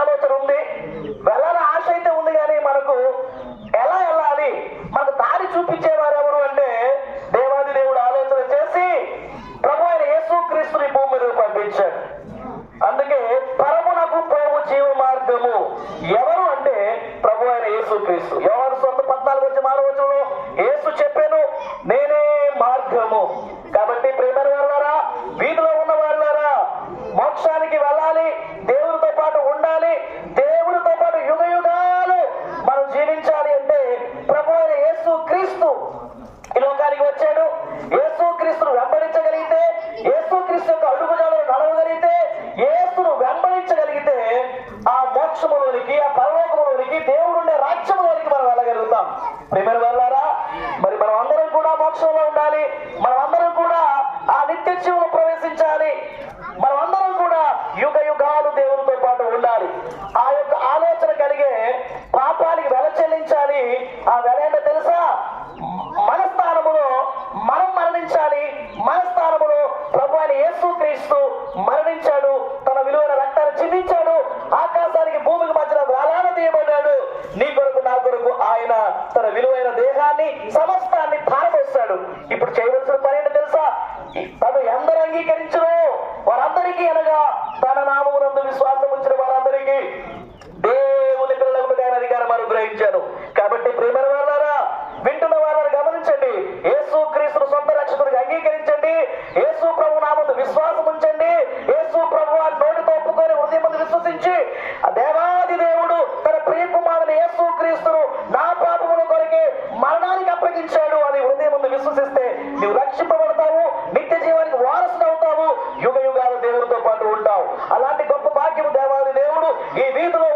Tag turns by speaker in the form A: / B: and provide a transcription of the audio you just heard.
A: ఆలోచన ఉంది, వెళ్ళాలని ఆశ అయితే ఉంది, కానీ మనకు ఎలా వెళ్ళాలి, మనకు దారి చూపించేవారు ఎవరు అంటే దేవాది దేవుడు ఆలోచన చేసి ప్రభు అయిన యేసుక్రీస్తుని భూమి మీద పంపించాడు. అందుకే పరమునకు పోవు జీవ మార్గము ఎవరు అంటే ప్రభు అయిన యేసుక్రీస్తు. యోహాను సువార్త 14:6 యేసు చెప్పాను, నేనే మార్గము. కాబట్టి ప్రియమైన వాళ్ళారా, వీధిలో ఉన్న వాళ్ళారా, మోక్షానికి వెళ్ళాలి, దేవునితో పాటు ఉండాలి, దేవునితో పాటు యుగ యుగాలు మనం జీవించాలి అంటే ప్రభు అయిన యేసుక్రీస్తు ఈ లోకానికి వచ్చాడు. యేసుక్రీస్తును వెంబడించగలిగితే, యేసుక్రీస్తు యొక్క అడుగుజాడలు నడవగలిగితే, యేసును వెంబడించగలిగితే ఆ మోక్షములోనికి, ఆ పరలోకములోనికి, దేవుడుండే రాజ్యములోనికి మనం వెళ్ళగలుగుతాం. ప్రియమైన వాళ్ళారా, మరి మనం అందరం కూడా మోక్షంలో ఉండాలి, మనం అందరం కూడా ఆ నిత్య జీవంలో ప్రవేశించాలి, మనం అందరం కూడా యుగ యుగాలు దేవునితో పాటు ఉండాలి. ఆ యొక్క ఆలోచన కలిగే పాపానికి వెల చెల్లించాలి. ఆ వెల ఏంటో తెలుసా? మన స్థానములో మనం మరణించాలి. మన స్థానములో ప్రభు అయిన యేసుక్రీస్తు మరణించాడు, తన విలువైన రక్తాన్ని చిందించాడు, ఆకాశానికి భూమికి మధ్యన వేలాడ తీయబడ్డాడు. నీ కొరకు నా కొరకు ఆయన తన విలువైన దేహాన్ని సమస్తాన్ని ధారపోస్తాడు. ఇప్పుడు చేయవలసిన పని ఏంటో తెలుసా? తను ఎందరు అంగీకరించరు వారందరికీ అనగా తన నామమునందు విశ్వాసం ఉంచిన వారందరికీ దేవుని పిల్లలకు ఆయన అధికారం అనుగ్రహించాను. కాబట్టి ప్రియమైన వాళ్ళారా, వింటున్న వాళ్ళని గమనించండి, యేసుక్రీస్తును సొంత రక్షకుడిగా అంగీకరించండి, యేసు ప్రభు నామందు విశ్వాసం ఉంచండి, యేసు ప్రభు అని నోటితో ఒప్పుకొని హృదయం ముందు విశ్వసించి ఆ దేవాది దేవుడు తన ప్రియ కుమారుని యేసుక్రీస్తును నా పాపముల కొరకే మరణానికి అప్పగించాడు అని హృదయం ముందు విశ్వసిస్తే నీవు రక్షింపబడతావు, నిత్య జీవానికి వారసుడు అవుతావు, యుగ యుగాలు దేవుడితో పాటు ఉంటావు. అలాంటి గొప్ప భాగ్యము దేవాది దేవుడు ఈ వీధిలో